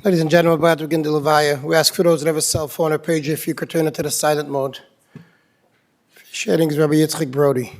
Ladies and gentlemen, we're about to begin the Levaya. We ask for those that have a cell phone or pager if you could turn it to the silent mode. Sharing is Rabbi Yitzchak Brody.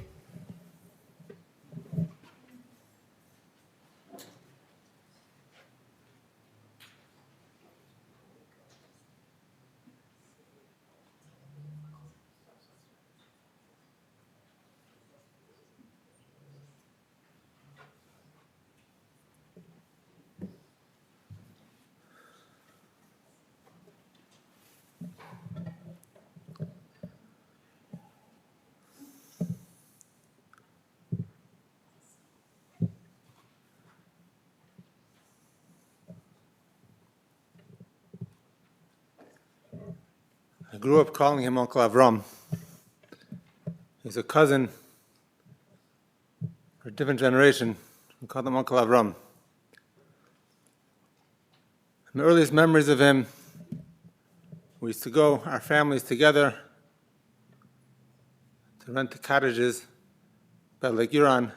I grew up calling him Uncle Avraham. He's a cousin for a different generation. We called him Uncle Avraham. My earliest memories of him, we used to go, our families together, to rent the cottages by Lake Huron.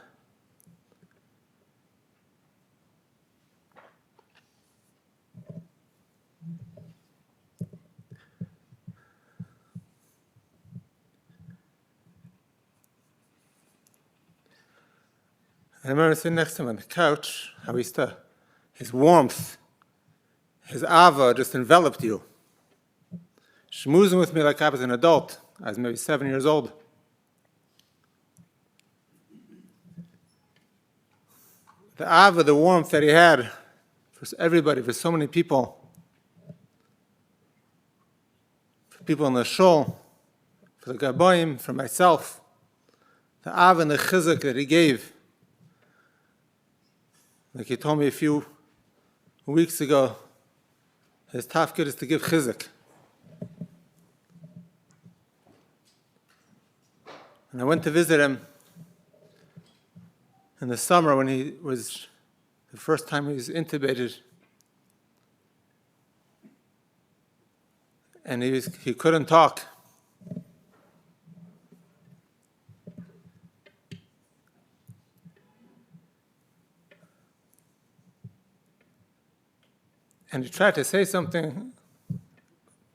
I remember sitting next to him on the couch, how his warmth, his ava just enveloped you. Schmoozing with me like I was an adult. I was maybe 7 years old. The ava, the warmth that he had for everybody, for so many people. For people in the shul, for the gaboim, for myself. The ava and the chizuk that he gave. Like he told me a few weeks ago, his tafkid is to give chizuk. And I went to visit him in the summer when the first time he was intubated. And he couldn't talk. And he tried to say something,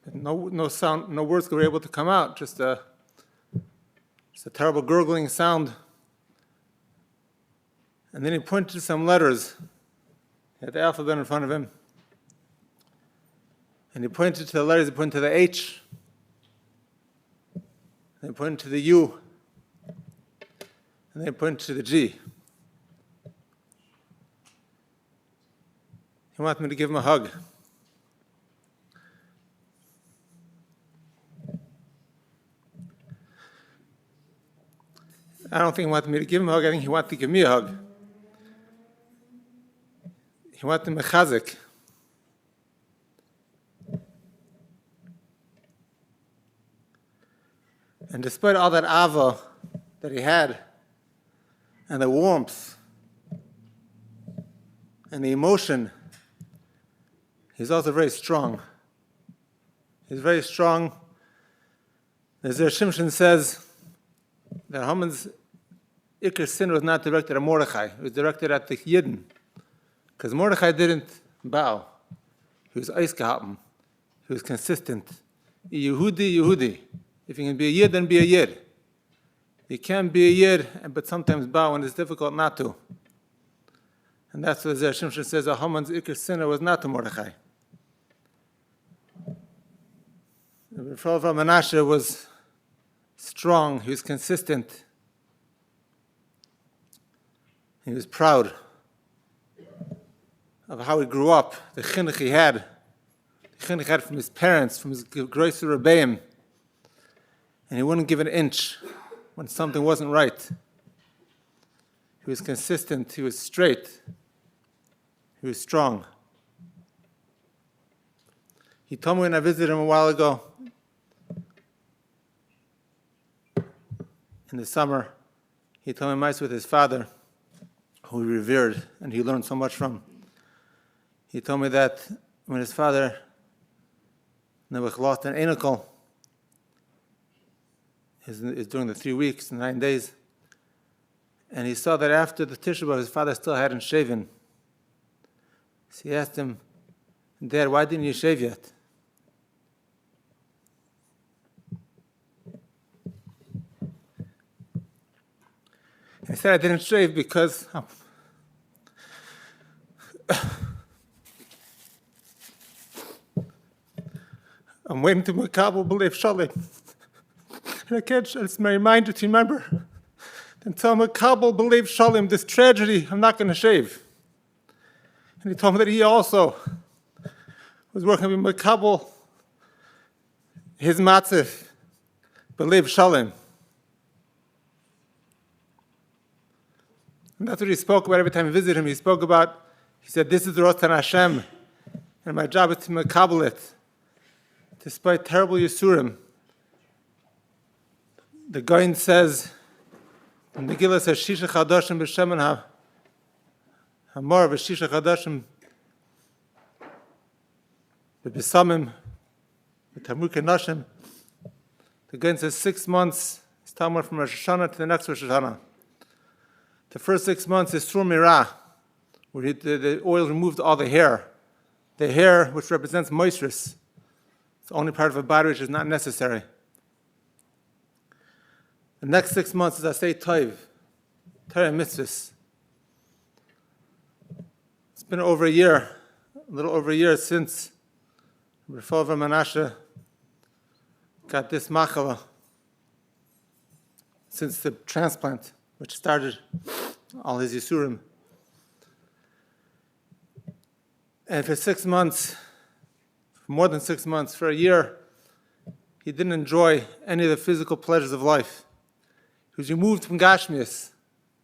but no sound, no words were able to come out, just a terrible gurgling sound. And then he pointed to some letters. He had the alphabet in front of him. And he pointed to the letters, he pointed to the H. And he pointed to the U. And then he pointed to the G. He wanted me to give him a hug. I don't think he wanted me to give him a hug. I think he wanted to give me a hug. He wanted me chazik. And despite all that ava that he had, and the warmth, and the emotion, he's also very strong. He's very strong. As the Shimshon says, that Haman's Iker sin was not directed at Mordechai. It was directed at the Yidden. Because Mordechai didn't bow. He was eis gehalten. He was consistent. Yehudi, Yehudi. If you can be a Yid, then be a Yid. You can be a Yid, but sometimes bow when it's difficult not to. And that's what the Shimshon says, that Haman's Iker sin was not to Mordechai. The Prophet Menashe was strong, he was consistent. He was proud of how he grew up, the chinuch he had. The chinuch he had from his parents, from his Groiser Rebbeim. And he wouldn't give an inch when something wasn't right. He was consistent, he was straight, he was strong. He told me when I visited him a while ago, in the summer, he told me mice with his father, who he revered and he learned so much from. He told me that when his father lost an anicle, is during the 3 weeks, 9 days, and he saw that after the Tisha B'Av, his father still hadn't shaven. So he asked him, Dad, why didn't you shave yet? I said I didn't shave because I'm waiting to Makabel believe Shalim. And I can't, it's my reminder to remember. Until Makabel believe Shalim, this tragedy, I'm not going to shave. And he told me that he also was working with Makabel, his matzif, believe Shalim. And that's what he spoke about every time I visited him. He said, this is the Rotan Hashem, and my job is to Makabel it. Despite terrible Yisurim, the Goin says, the Megillah says, Shisha Chadashim b'Shemen Hamor v'Shisha Chadashim b'Bisamim v'Tamur Kenashim. The Goin says 6 months is Tamar from Rosh Hashanah to the next Rosh Hashanah. The first 6 months is Sur Mirah, where the oil removed all the hair. The hair, which represents moisturous. It's the only part of a body which is not necessary. The next 6 months is Asay Taiv, Torah Mitzvahs. It's been over a year, a little over a year since Avraham Menashe got this machala, since the transplant, which started all his Yisurim. And for 6 months, for more than 6 months, for a year, he didn't enjoy any of the physical pleasures of life. He was removed from Gashmias.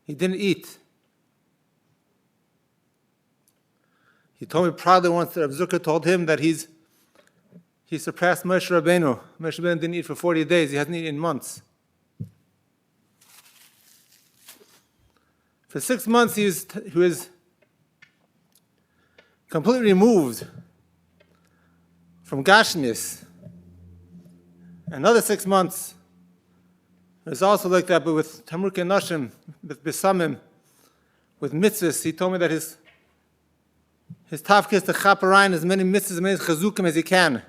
He didn't eat. He told me proudly once that Rav Zucker told him that he surpassed Moshe Rabbeinu. Moshe Rabbeinu didn't eat for 40 days. He hasn't eaten in months. For 6 months, he was completely removed from Gashmias. Another 6 months, it was also like that, but with Tamur Kenashim, with Bisamim, with mitzvahs. He told me that his tafka is to chaparine as many mitzvahs, as many chazukim as he can.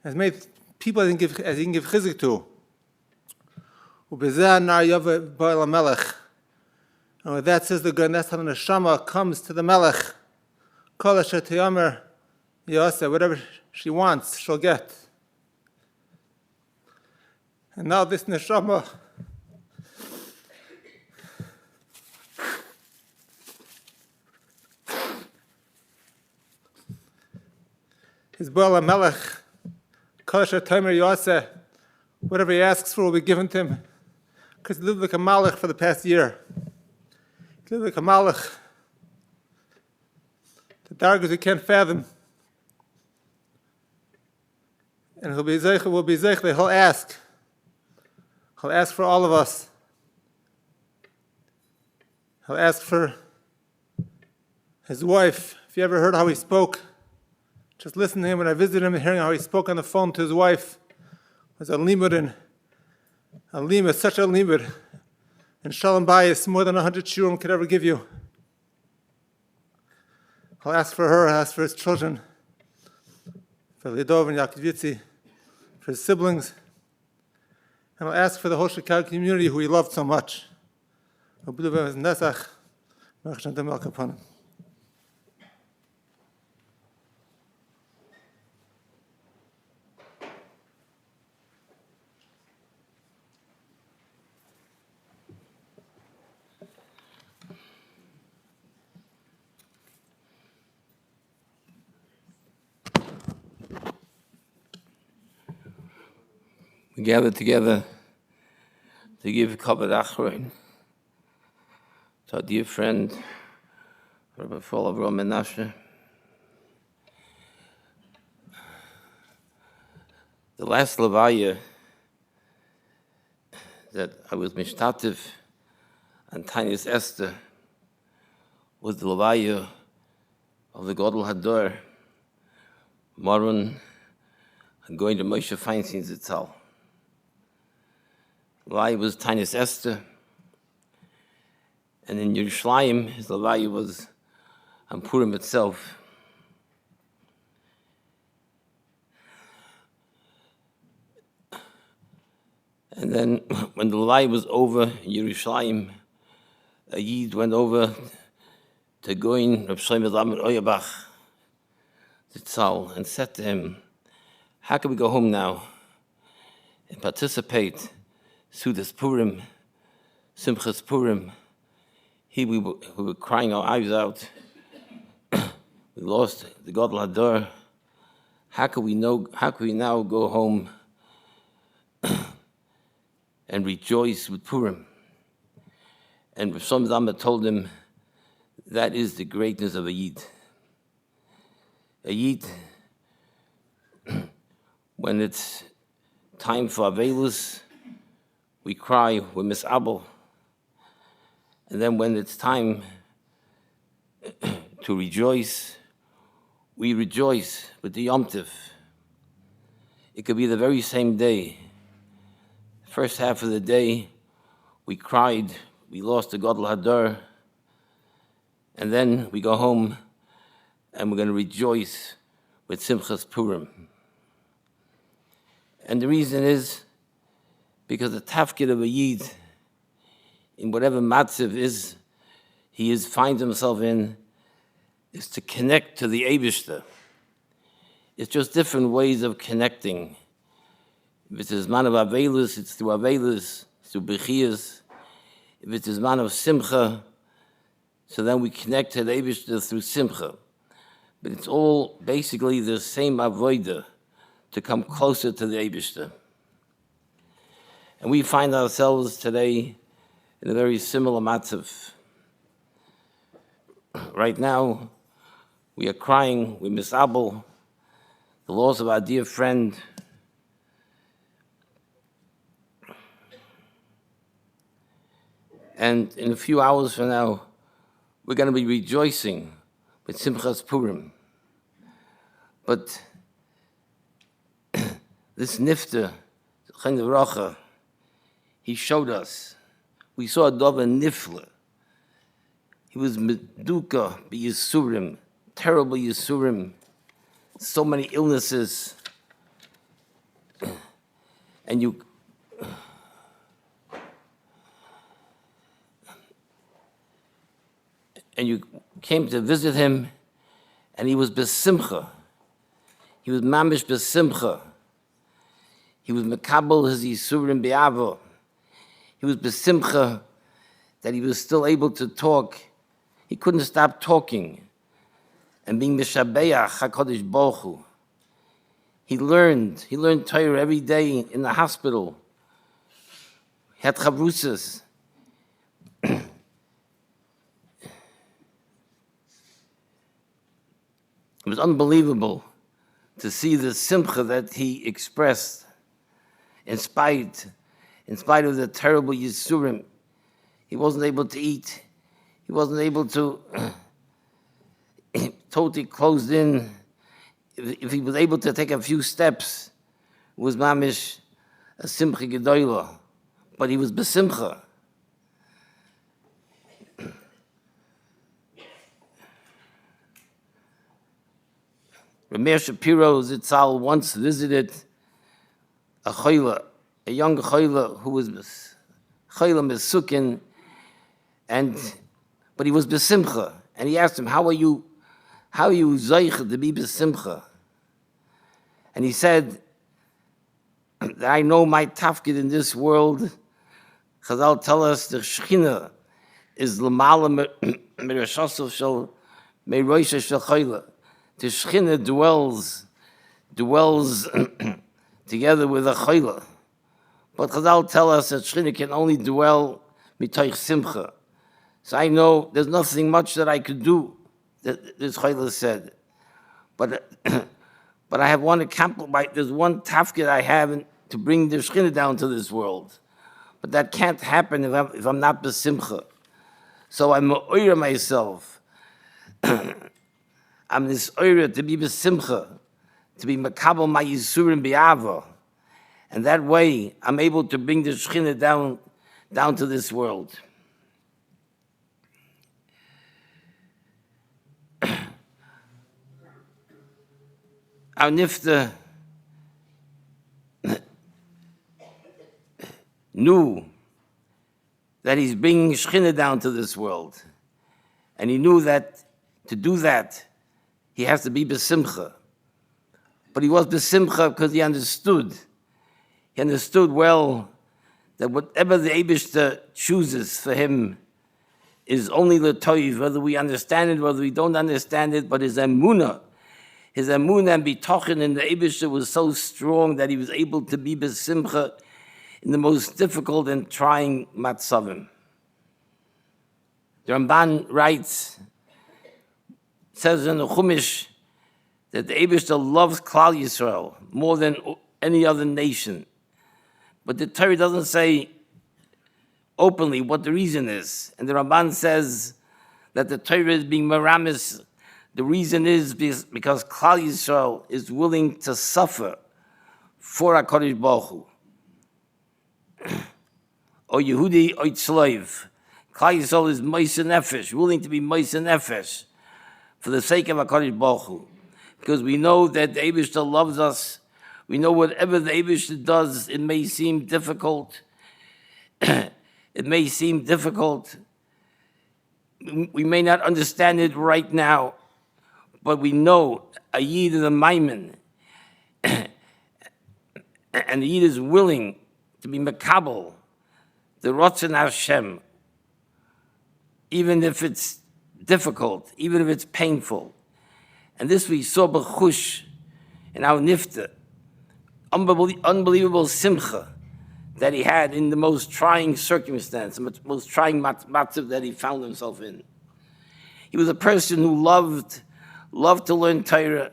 As many people as he can give chizik to. Ubezeh nar yava ba'al melech. And with that says the God, that's how the neshama comes to the melech. Kol asher teyomer yaseh, whatever she wants, she'll get. And now this neshama is Ba'al HaMelech, Kol Asher Tomer Yaseh, whatever he asks for will be given to him, because he lived like a malach for the past year. He lived like a malach. The dargahs we can't fathom. And he'll be zeichel, he'll ask. He'll ask for all of us. He'll ask for his wife. If you ever heard how he spoke, just listen to him. When I visited him and hearing how he spoke on the phone to his wife, it was a limud, such a limud. And Shalom Bayis, more than 100 shiurim could ever give you. He'll ask for her, he'll ask for his children, for Lidov and Yaakov Yitzi, for his siblings. And I'll ask for the whole Chicago community who he loved so much. We gathered together to give Kabbalah Achrein to our dear friend, Rabbi Avraham Menashe. The last Levaya that I was mishtativ on Tinius Esther was the Levaya of the Gadol Hador, Maron, and going to Moshe Feinstein's Zitzal. Levaya was Tinius Esther, and in Yerushalayim, his Levaya was on Purim itself. And then when the Levaya was over in Yerushalayim, a Yid went over to Goin, Reb Shlomo Zalman Auerbach, the Tzal, and said to him, how can we go home now and participate Sudas Purim, Simchas Purim? We were crying our eyes out. We lost the Gadol Hador. How can we now go home and rejoice with Purim? And Rav Shlomo Zalman told him, that is the greatness of a Yid. A Yid, when it's time for Avelus, we cry, we misabel. And then when it's time to rejoice, we rejoice with the Yom Tov. It could be the very same day. First half of the day, we cried, we lost the Gadol Hador, and then we go home and we're going to rejoice with Simchas Purim. And the reason is because the tafkid of a Yid, in whatever matziv finds himself in, is to connect to the Eibishter. It's just different ways of connecting. If it's a man of Avelus, it's through Avelus, through Bechiyas. If it's a man of Simcha, so then we connect to the Eibishter through Simcha. But it's all basically the same avodah, to come closer to the Eibishter. And we find ourselves today in a very similar matzav. Right now, we are crying, we misabel the loss of our dear friend. And in a few hours from now, we're going to be rejoicing with Simchas Purim. But this nifter, Chen Racha, he showed us. We saw a Dova Nifla. He was Meduka b'Yisurim, terrible Yisurim, so many illnesses. And you came to visit him, and he was besimcha. He was mamish besimcha. He was mekabel his Yisurim be'avo. He was besimcha that he was still able to talk. He couldn't stop talking and being mishabeach HaKadosh Baruch Hu. He learned Torah every day in the hospital. He had chavrusas. It was unbelievable to see the simcha that he expressed in spite of the terrible Yisurim. He wasn't able to eat. He wasn't able to, totally closed in. If he was able to take a few steps, it was mamish a simcha gedoyla, but he was besimcha. Rameir Shapiro Zitzal once visited a choila, a young choila who was choila mesukin, but he was besimcha, and he asked him, "How are you zeich to be besimcha?" And he said, that I know my tafkid in this world. Chazal tell us the Shechina is l'mala merashosov shel meroisha shel choila. The Shechina dwells together with a choila. But Chazal tell us that Shechina can only dwell mitoich simcha. So I know there's nothing much that I could do, that this choila said. But I have one accomplishment. There's one tafkid I have to bring the Shechina down to this world. But that can't happen if I'm not besimcha. So I'm ma'oira myself. I'm this oira to be besimcha, to be makabel my yisurim bi'ava. And that way, I'm able to bring the Shechina down to this world. Our nifta, knew that he's bringing Shekhinah down to this world. And he knew that to do that, he has to be besimcha. But he was besimcha because he understood. He understood well that whatever the Eibishter chooses for him is only the toiv, whether we understand it, whether we don't understand it, but his emunah and bitachon in the Eibishter was so strong that he was able to be besimcha in the most difficult and trying matzavim. The Ramban writes, says in the Chumash, that the Eibishter loves Klal Yisrael more than any other nation. But the Torah doesn't say openly what the reason is. And the Ramban says that the Torah is being meramis. The reason is because Klal Yisrael is willing to suffer for HaKadosh Baruch Hu. O Yehudi, O Tzloiv. Klal Yisrael is Moise Nefesh, willing to be Moise Nefesh for the sake of HaKadosh Baruch Hu. Because we know that the Eibishter loves us. We know whatever the Eibishter does, it may seem difficult. It may seem difficult. We may not understand it right now, but we know a Yid is a Maimin. And the Yid is willing to be Makabel, the Ratzon Hashem, even if it's difficult, even if it's painful. And this we saw b'chush in our nifta, unbelievable simcha that he had in the most trying circumstance, the most trying matzav that he found himself in. He was a person who loved to learn Torah.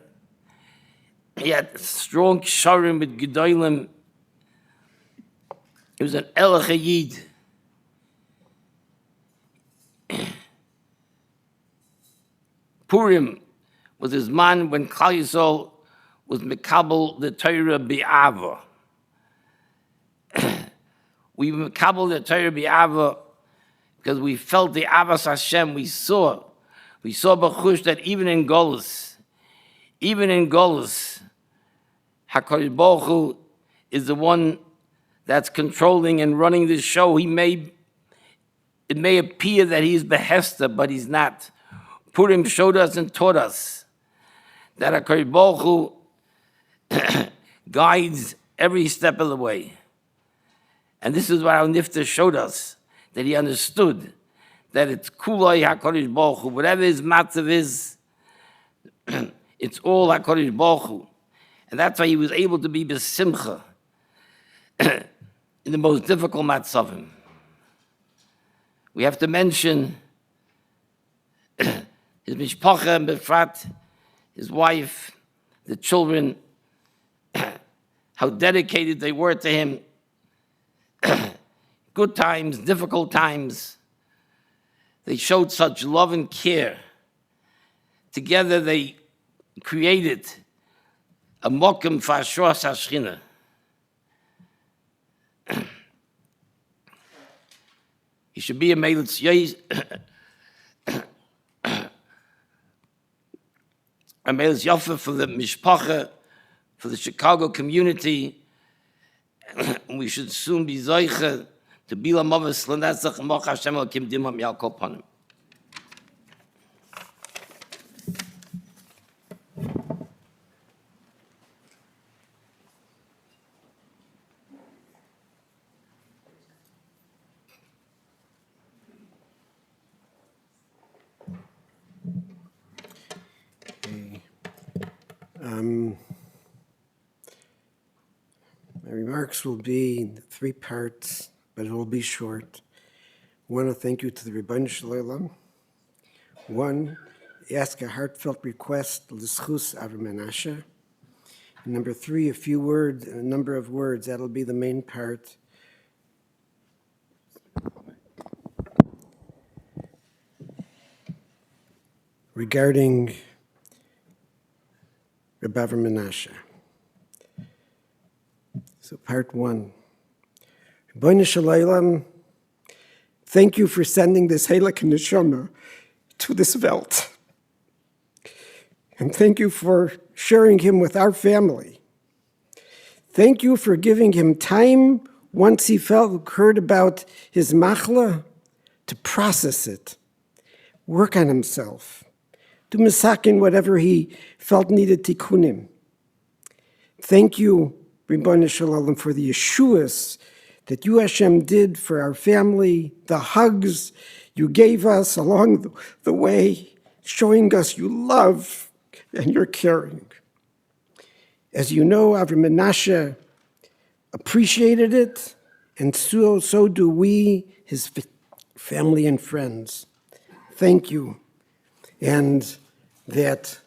He had strong ksharim with gedolim. He was an elach yid. Purim was his man when Klal Yisrael was mekabel the Torah bi'ava. We mekabel the Torah bi'ava because we felt the avas Hashem. We saw b'chush that even in Golus, HaKadosh Baruch Hu is the one that's controlling and running the show. It may appear that he's behester, but he's not. Purim showed us and taught us that HaKadosh Baruch Hu guides every step of the way. And this is what our Nifta showed us, that he understood that it's Kulai HaKadosh Baruch Hu. Whatever his matzav is, it's all HaKadosh Baruch Hu. And that's why he was able to be besimcha in the most difficult matzavim. We have to mention his mishpacha and befrat, his wife, the children, how dedicated they were to him. Good times, difficult times. They showed such love and care. Together they created a mokum for Ashras HaShechina. He should be a Melitz Yofa for the Mishpacha, for the Chicago community. We should soon be Zoiche to Bila Mavas Lanetzach and Moch Hashem Elokim Dimam Yalkol Panim. My remarks will be in 3 parts, but it will be short. I want to thank you to the Rebbeinu Shalom. 1, ask a heartfelt request, l'schus Avraham Menashe. And number 3, a number of words, that'll be the main part. Regarding Rebbe Avraham Menashe. So part 1. Rebbeinu Shalom, thank you for sending this Heilige Neshama to this Welt. And thank you for sharing him with our family. Thank you for giving him time once he heard about his machla, to process it, work on himself, do misakin whatever he felt needed tikkunim. Thank you, Ribbon Shalom, for the Yeshuas that you, Hashem, did for our family, the hugs you gave us along the way, showing us you love and you're caring. As you know, Avraham Menashe appreciated it, and so do we, his family and friends. Thank you. And that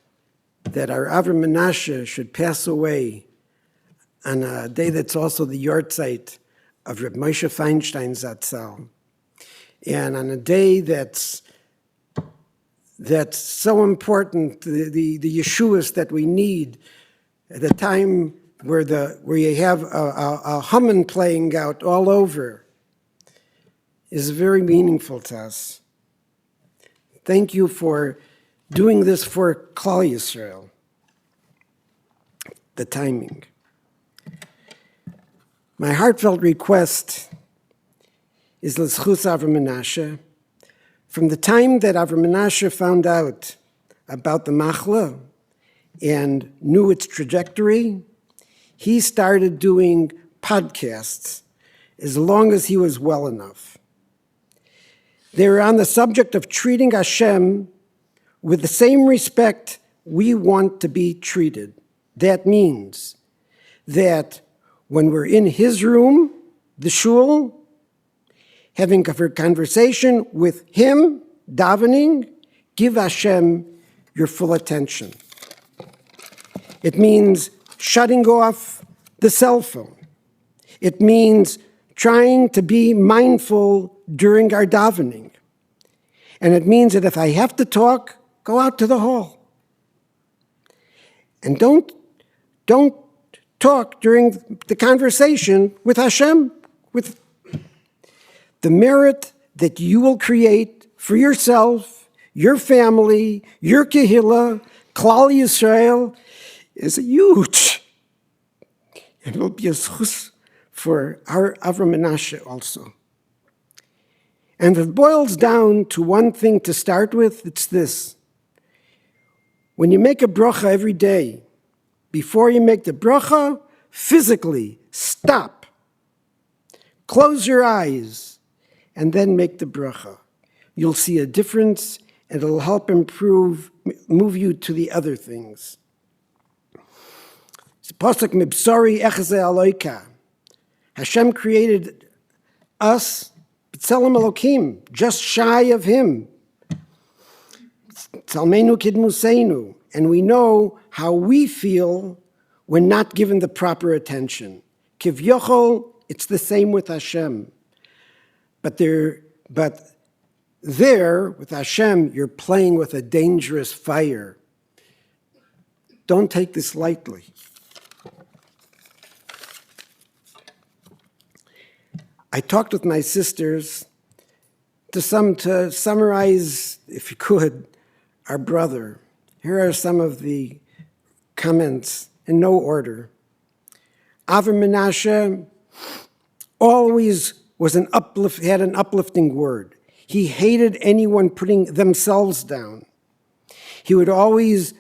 our Avraham Menashe should pass away on a day that's also the yahrzeit of Reb Moshe Feinstein Zatzal, and on a day that's so important, the Yeshuas that we need at a time where you have a humming playing out all over, is very meaningful to us. Thank you for doing this for Klal Yisrael. The timing. My heartfelt request is l'zchus Avraham Menashe. From the time that Avraham Menashe found out about the machla and knew its trajectory, he started doing podcasts as long as he was well enough. They were on the subject of treating Hashem with the same respect we want to be treated. That means that when we're in his room, the shul, having a conversation with him, davening, give Hashem your full attention. It means shutting off the cell phone. It means trying to be mindful during our davening. And it means that if I have to talk, go out to the hall. And don't talk during the conversation with Hashem, with the merit that you will create for yourself, your family, your kehillah, Klal Yisrael, is huge. And it will be a zchus for our Avraham Menashe also. And if it boils down to one thing to start with, it's this. When you make a bracha every day, before you make the bracha, physically stop, close your eyes, and then make the bracha. You'll see a difference, and it'll help move you to the other things. Pasuk mibsari echze aloika. Hashem created us, b'tzelem Elokim, just shy of him. Tzalmenu kidmuseinu. And we know how we feel when not given the proper attention. Kivyochol, it's the same with Hashem. But there, with Hashem, you're playing with a dangerous fire. Don't take this lightly. I talked with my sisters to summarize, if you could, our brother. Here are some of the comments in no order. Avraham Menashe always had an uplifting word. He hated anyone putting themselves down. He would always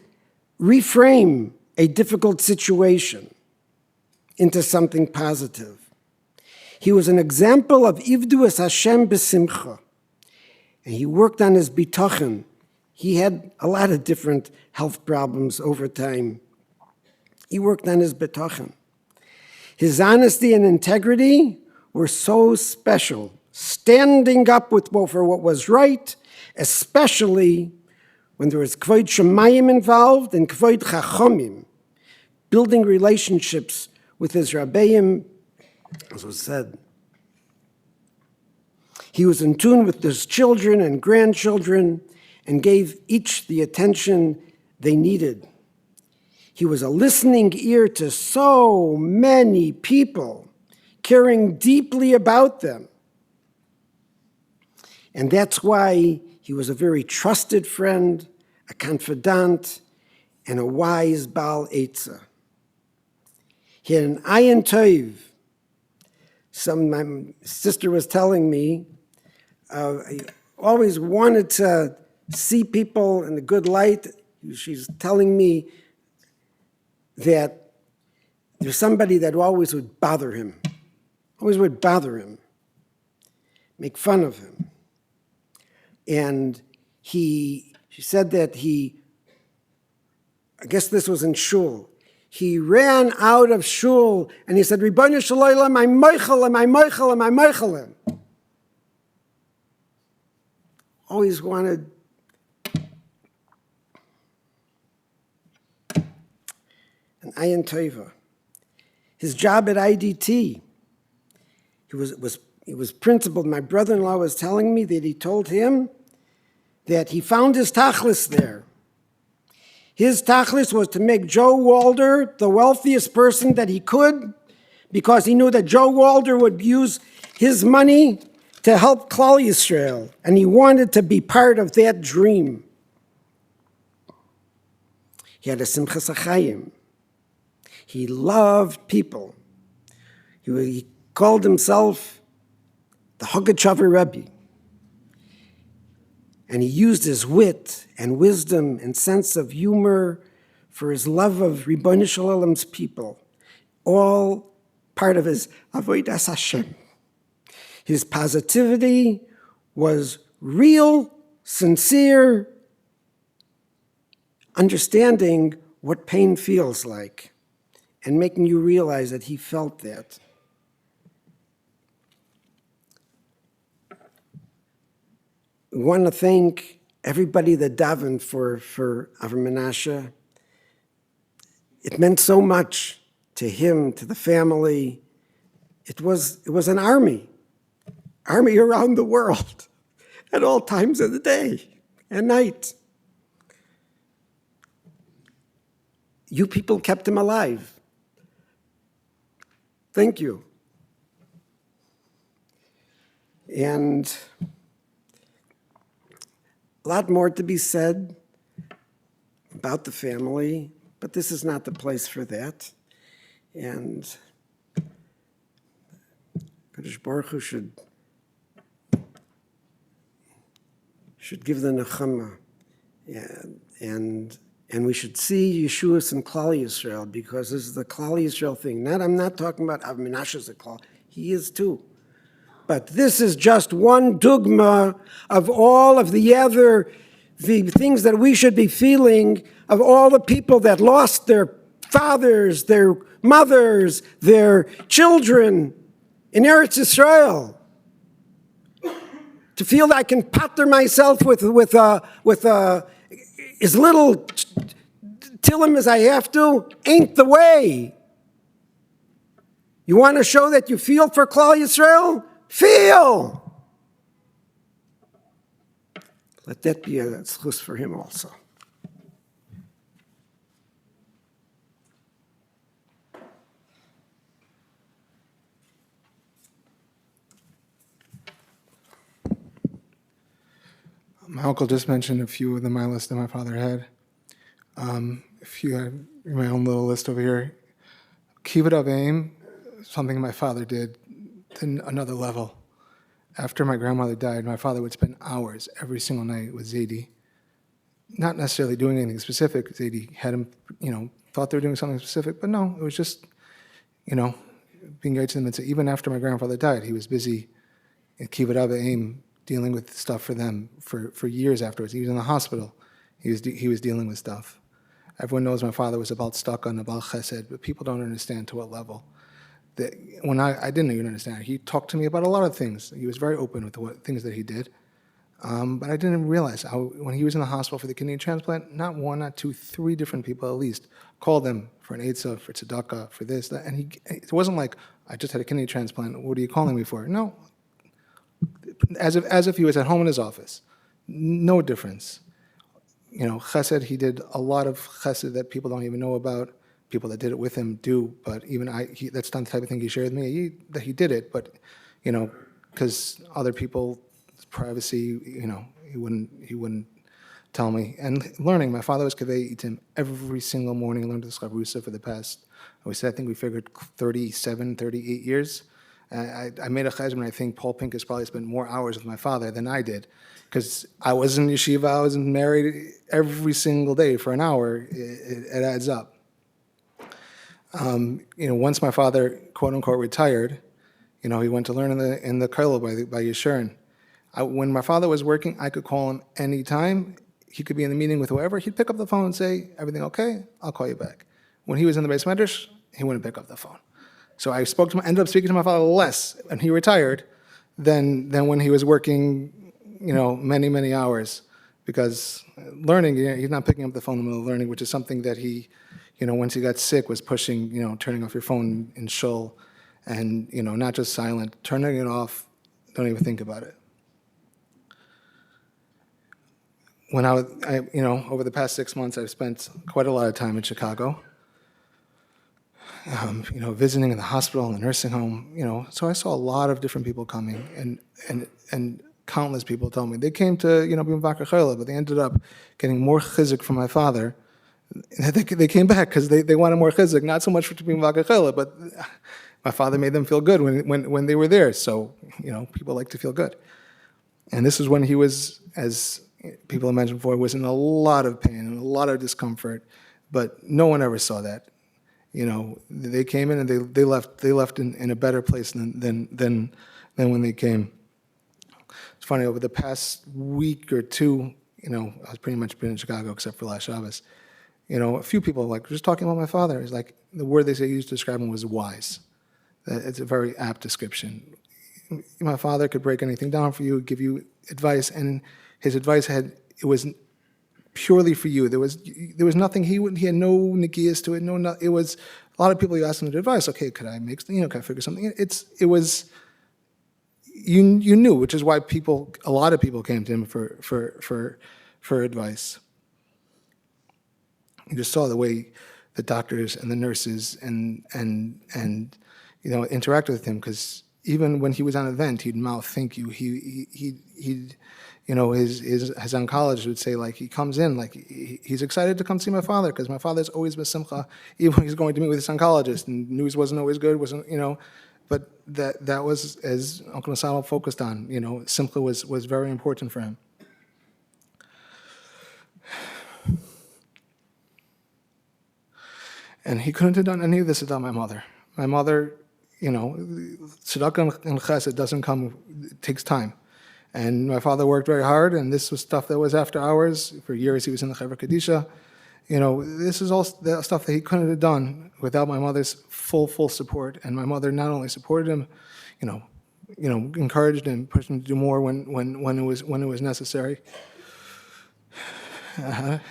reframe a difficult situation into something positive. He was an example of Ivdu es Hashem b'simcha. And he worked on his bitachon. He had a lot of different health problems over time. He worked on his bitachon. His honesty and integrity were so special, standing up for what was right, especially when there was kvod shemayim involved and kvod chachomim, building relationships with his rabbeim, as was said. He was in tune with his children and grandchildren and gave each the attention they needed. He was a listening ear to so many people, caring deeply about them. And that's why he was a very trusted friend, a confidant, and a wise Baal Eitzah. He had an ayin tov, my sister was telling me, I always wanted to see people in a good light. She's telling me that there's somebody that always would bother him, make fun of him. And she said that I guess this was in shul. He ran out of shul and he said, Ribono shel Olam, I'm moichelim. Always wanted an ayin tova. His job at IDT, he was principal. My brother-in-law was telling me that he told him that he found his tachlis there. His tachlis was to make Joe Walder the wealthiest person that he could, because he knew that Joe Walder would use his money to help Klal Yisrael, and he wanted to be part of that dream. He had a simchas achayim. He loved people. He called himself the Hogachover Rebbe. And he used his wit and wisdom and sense of humor for his love of Ribono shel Olam's people, all part of his avodas Hashem. His positivity was real, sincere, understanding what pain feels like, and making you realize that he felt that. We want to thank everybody that davened for Avraham Menashe. It meant so much to him, to the family. It was an army around the world at all times of the day and night. You people kept him alive. Thank you. And a lot more to be said about the family, but this is not the place for that. And Kadosh Baruch Hu should give the nechama, and we should see Yeshuas in Klal Yisrael, because this is the Klal Yisrael thing. I'm not talking about Avraham Menashe as a Klal. He is too. But this is just one dogma of all of the things that we should be feeling, of all the people that lost their fathers, their mothers, their children in Eretz Yisrael. To feel that I can patter myself with as little tillim as I have to ain't the way. You want to show that you feel for Klal Yisrael? Feel! Let that be a zchus for him also. My uncle just mentioned a few of the my list that my father had. If you had my own little list over here, Kibbud Avim, something my father did to another level. After my grandmother died, my father would spend hours every single night with Zaidi, not necessarily doing anything specific. Zaidi had him, thought they were doing something specific, but no, it was just, being great to them. And so even after my grandfather died, he was busy in Kibbud Avim, dealing with stuff for them for years afterwards. He was in the hospital. He was dealing with stuff. Everyone knows my father was about stuck on Abal Chesed, but people don't understand to what level. When I didn't even understand, he talked to me about a lot of things. He was very open with what things that he did. But I didn't realize how, when he was in the hospital for the kidney transplant, not one, not two, three different people at least called him for an Eitzah, for tzedakah, for this, that. And it wasn't like, I just had a kidney transplant, what are you calling me for? No. As if he was at home in his office. No difference. Chesed, he did a lot of chesed that people don't even know about. People that did it with him do, but even that's not the type of thing he shared with me, that he did it, but, because other people's privacy, he wouldn't tell me. And learning, my father was kaveh itim every single morning, learned the Chavrusa for the past, I think we figured 37, 38 years. I made a cheshbon. I think Paul Pincus probably spent more hours with my father than I did, because I was in yeshiva, I was married every single day for an hour. It adds up. Once my father, quote unquote, retired, he went to learn in the kollel by Yeshurun. When my father was working, I could call him anytime. He could be in the meeting with whoever. He'd pick up the phone and say, "Everything okay? I'll call you back." When he was in the Beis Medrash, he wouldn't pick up the phone. So I ended up speaking to my father less when he retired than when he was working, many, many hours. Because learning, he's not picking up the phone in the middle of learning, which is something that he, once he got sick, was pushing, turning off your phone in shul, and, not just silent, turning it off, don't even think about it. When over the past 6 months, I've spent quite a lot of time in Chicago, visiting in the hospital and the nursing home, so I saw a lot of different people coming, and countless people told me they came to, be Mevakar Chayla, but they ended up getting more chizik from my father. They came back because they wanted more chizik, not so much for to be Mevakar Chayla, but my father made them feel good when they were there. So, people like to feel good. And this is when he was, as people have mentioned before, was in a lot of pain and a lot of discomfort, but no one ever saw that. They came in and they left in a better place than when they came. It's funny, over the past week or two, I was pretty much been in Chicago except for last Shabbos. A few people just talking about my father. It's like the word they used to describe him was wise. It's a very apt description. My father could break anything down for you, give you advice, and his advice it was purely for you. There was nothing he had no nikias to it. It was a lot of people. You asked him for advice. Okay, could I make can I figure something? It was. You knew, which is why a lot of people came to him for advice. You just saw the way the doctors and the nurses and interacted with him, because even when he was on an event, he'd mouth thank you. He'd his oncologist would say, like, he comes in, like, he's excited to come see my father because my father's always b'simcha, even when he's going to meet with his oncologist, and news wasn't always good, but that was, as Uncle Nasano focused on, simcha was very important for him. And he couldn't have done any of this without my mother. My mother, tzedakah and chesed doesn't come, it takes time. And my father worked very hard, and this was stuff that was after hours. For years, he was in the Chevra Kadisha. This is all the stuff that he couldn't have done without my mother's full support. And my mother not only supported him, encouraged him, pushed him to do more when it was necessary. I'm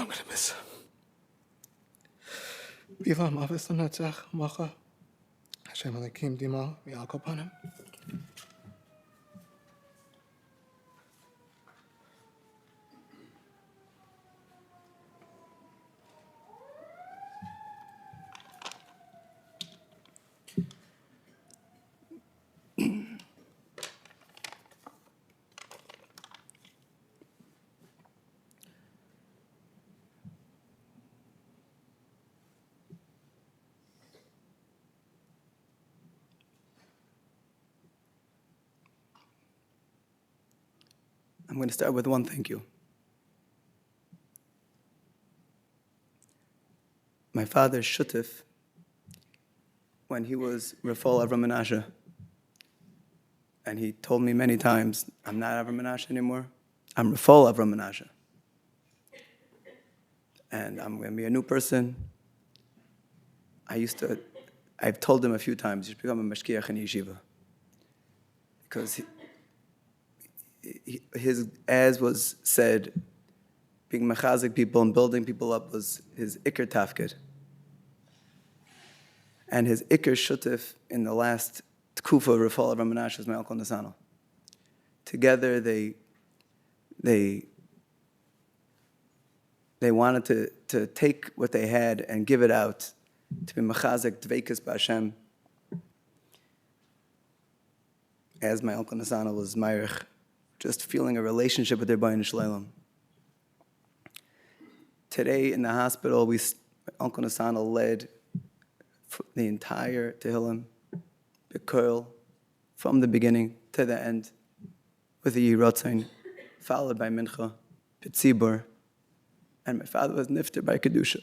gonna miss him. Bila mavis l'netzach macha. Hashem Elokim dima v'al kopanim. I'm going to start with one thank you. My father's shutif, when he was Rafal Avraham Menashe, and he told me many times, I'm not Avraham Menashe anymore, I'm Rafal Avraham Menashe. And I'm going to be a new person. I've told him a few times, you should become a mashkiach in yeshiva. Because his, as was said, being mechazik people and building people up was his ikr tafkid. And his ikr shutif in the last tkufa Rafal Avraham Menashe was my Uncle Nasano. Together they wanted to take what they had and give it out, to be mechazik dveikus b'Hashem, as my Uncle Nasano was Meirich, just feeling a relationship with their Bayin Shleilam. Today in the hospital, Uncle Nasana led the entire Tehillim, Bekoil, from the beginning to the end, with the Yiratzin, followed by Mincha, Pitzibur, and my father was nifter by Kedusha.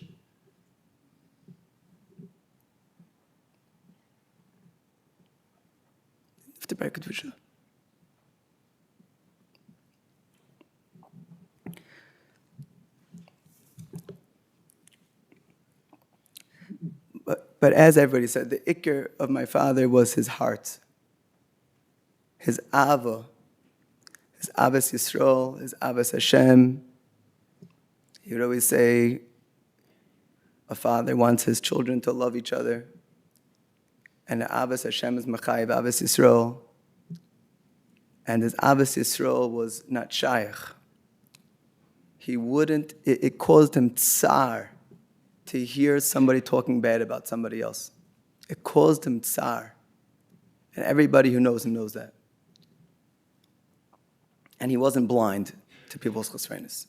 Nifter by Kedusha. But as everybody said, the ikr of my father was his heart, his Avas Yisrael, his Avas Hashem. He would always say, a father wants his children to love each other, and the Avas Hashem is Machayev Avas Yisrael, and his Avas Yisrael was not shaykh. It caused him tsar to hear somebody talking bad about somebody else. It caused him tsar. And everybody who knows him knows that. And he wasn't blind to people's chesronos,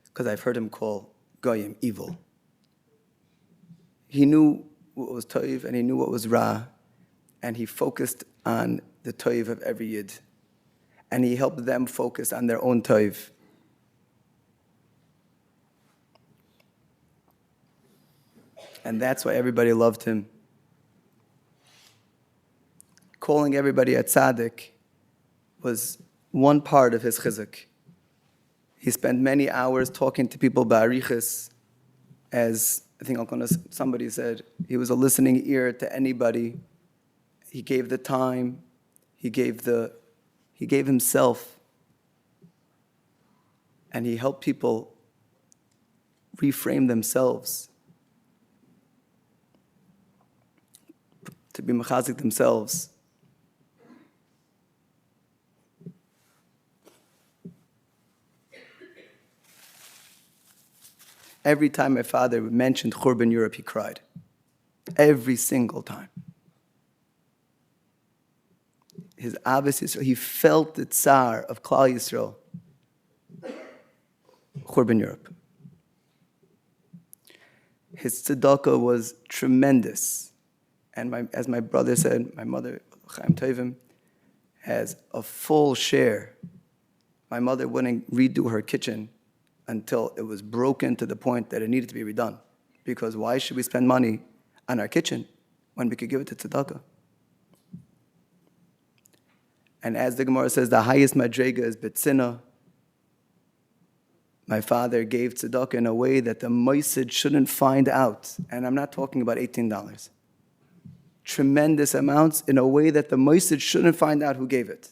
because I've heard him call goyim evil. He knew what was toiv and he knew what was ra, and he focused on the toiv of every yid. And he helped them focus on their own toiv. And that's why everybody loved him. Calling everybody a tzaddik was one part of his chizuk. He spent many hours talking to people ba'arichis, as I think somebody said, he was a listening ear to anybody. He gave the time, he gave himself, and he helped people reframe themselves, to be mechazik themselves. Every time my father mentioned Churban Europe, he cried. Every single time. His Avos Yisrael, he felt the tsar of Klal Yisrael. Churban Europe. His tzedakah was tremendous. And as my brother said, my mother, Chaim Tovim, has a full share. My mother wouldn't redo her kitchen until it was broken to the point that it needed to be redone. Because why should we spend money on our kitchen when we could give it to tzedakah? And as the Gemara says, the highest madrega is betzina. My father gave tzedakah in a way that the moisid shouldn't find out. And I'm not talking about $18. Tremendous amounts in a way that the moisid shouldn't find out who gave it.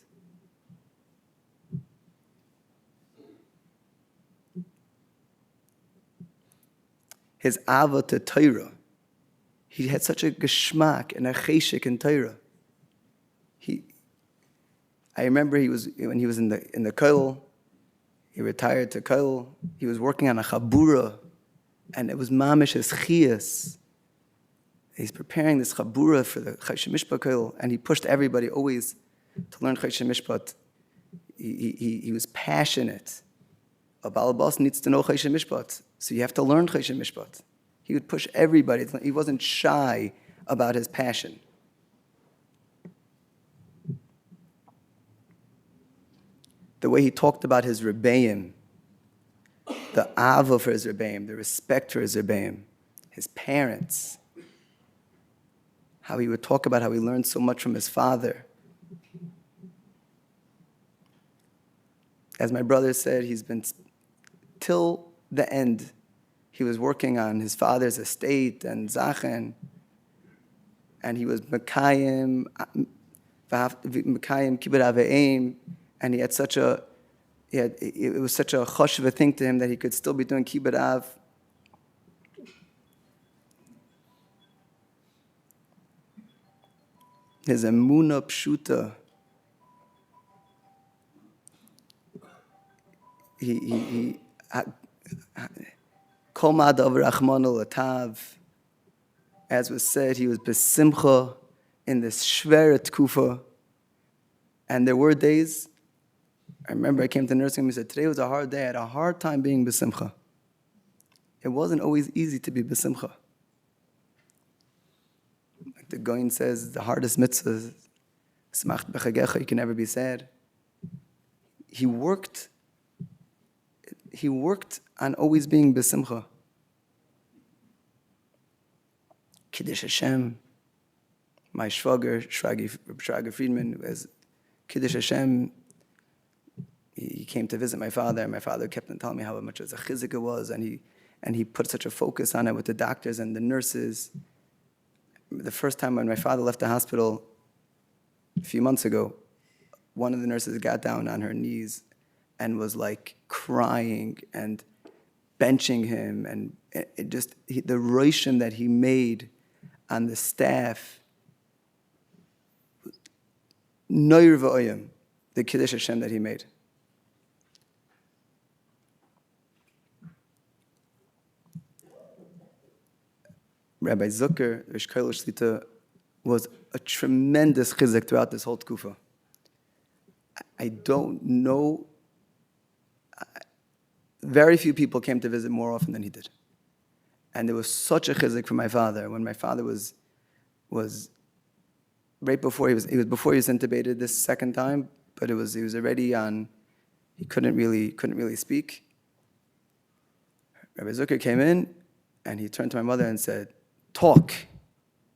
His ava to Torah. He had such a geschmack and a cheshik in Torah. I remember when he was in the koil, he retired to koil, he was working on a chabura, and it was mamish his chiyas. He's preparing this chabura for the Choshen Mishpat koil, and he pushed everybody always to learn Choshen Mishpat. He was passionate. A Baal Bas needs to know Choshen Mishpat, so you have to learn Choshen Mishpat. He would push everybody. He wasn't shy about his passion. The way he talked about his Rebbeim, the ava for his Rebbeim, the respect for his Rebbeim, his parents, how he would talk about how he learned so much from his father. As my brother said, he's been, till the end, he was working on his father's estate and Zachen, and he was Mekayim Kibbut Aveim, and it was such a choshev thing to him that he could still be doing Kibbut Av. His emuna pshuta. Kol ma'adav rachmanu latav. As was said, he was besimcha in this shveret tkufa. And there were days, I remember I came to nursing home, he said, today was a hard day, I had a hard time being besimcha. it wasn't always easy to be besimcha. Like the Goin says, the hardest mitzvah is smacht bechagecha, you can never be sad. He worked on always being besimcha. Kiddush Hashem. My shwager, Shrager Friedman, as Kiddush Hashem, he came to visit my father, and my father kept on telling me how much of a chizik it was, and he put such a focus on it with the doctors and the nurses. The first time when my father left the hospital a few months ago, one of the nurses got down on her knees and was like crying and benching him, and the roshim that he made on the staff, noir v'oyim, the Kiddush Hashem that he made. Rabbi Zucker, Rosh Kollel Shlita, was a tremendous chizuk throughout this whole tkufa. I don't know, very few people came to visit more often than he did. And there was such a chizuk for my father. When my father was right before he was intubated this second time, but he was already on, he couldn't really speak. Rabbi Zucker came in and he turned to my mother and said, "Talk."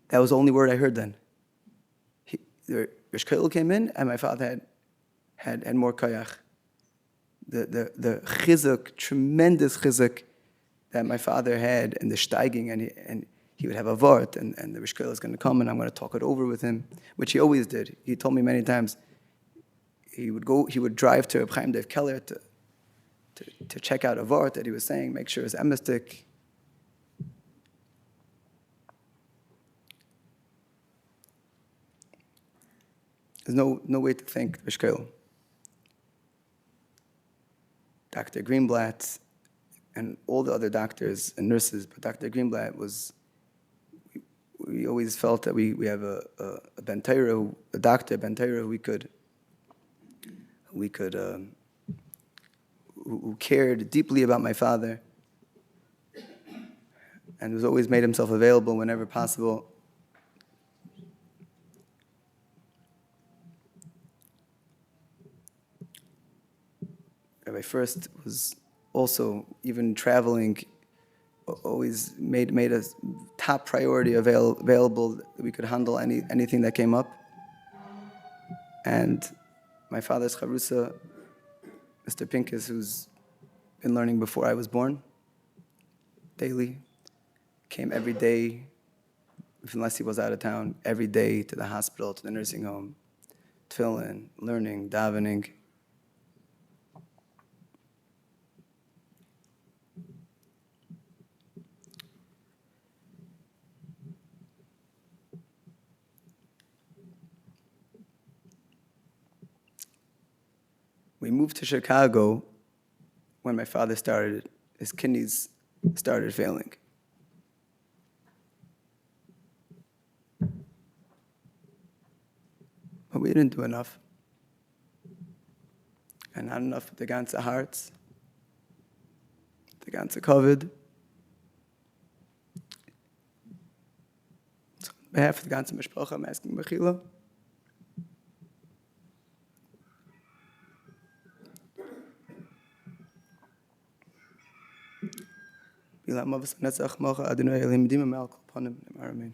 That was the only word I heard then. Rosh Kollel came in and my father had more koyach. The chizuk, tremendous chizuk that my father had, and the steiging, and he would have a vort, and the Rosh Kollel is going to come, and I'm going to talk it over with him, which he always did. He told me many times he would drive to Reb Chaim Dov Keller to check out a vort that he was saying, make sure it's emistic. There's no way to thank Rosh Kollel. Dr. Greenblatt and all the other doctors and nurses, but Dr. Greenblatt we always felt that we have a Ben Torah, a doctor, Ben Torah, who cared deeply about my father and was always made himself available whenever possible. Rabbi First was also, even traveling, always made a top priority available that we could handle anything that came up. And my father's charusa, Mr. Pincus, who's been learning before I was born, daily, came every day, unless he was out of town, every day to the hospital, to the nursing home, tefillin, learning, davening. We moved to Chicago when my father his kidneys started failing. But we didn't do enough. And not enough with the ganze hearts, the ganze COVID. So on behalf of the ganze Mishpacha, I'm asking Mechila. Amen.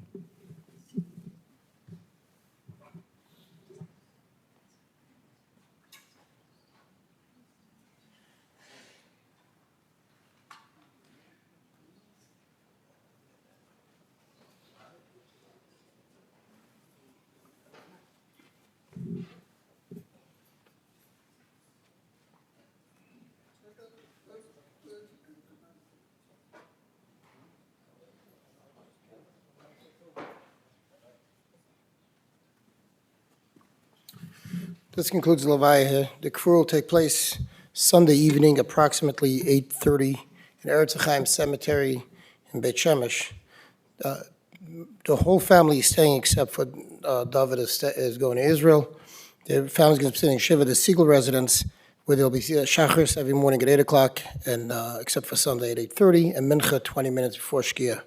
This concludes the Levaya here. The Kfur will take place Sunday evening, approximately 8:30, in Eretz Chaim Cemetery in Beit Shemesh. The whole family is staying except for David is going to Israel. The family's going to be staying in Shiva, the Siegal residence. where there'll be Shachris every morning at 8 o'clock, and except for Sunday at 8:30, and Mincha 20 minutes before Shkia.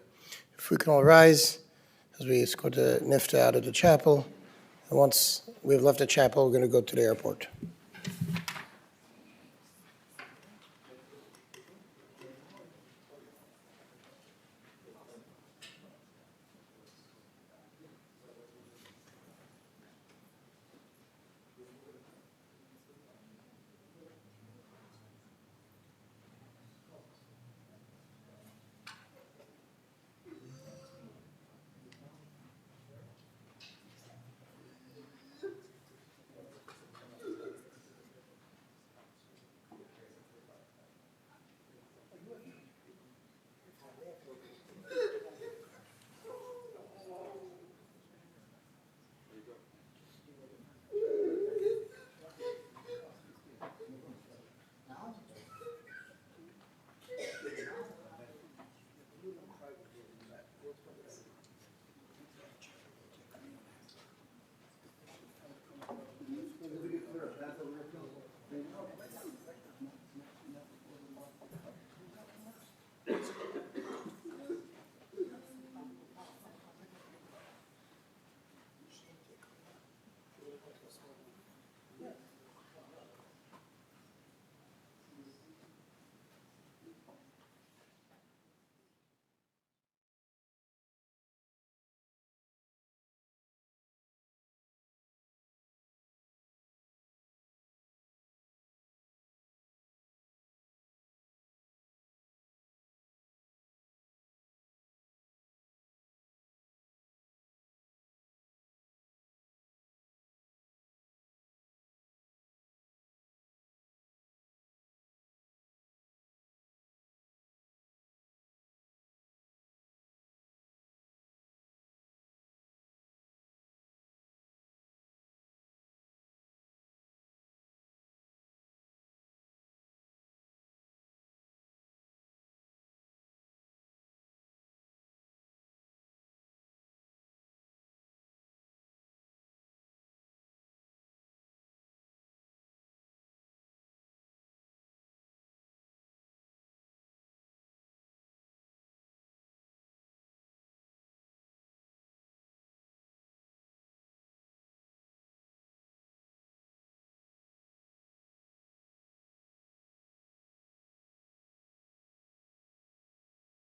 If we can all rise as we escort the Nifta out of the chapel. And once we've left the chapel, we're going to go to the airport.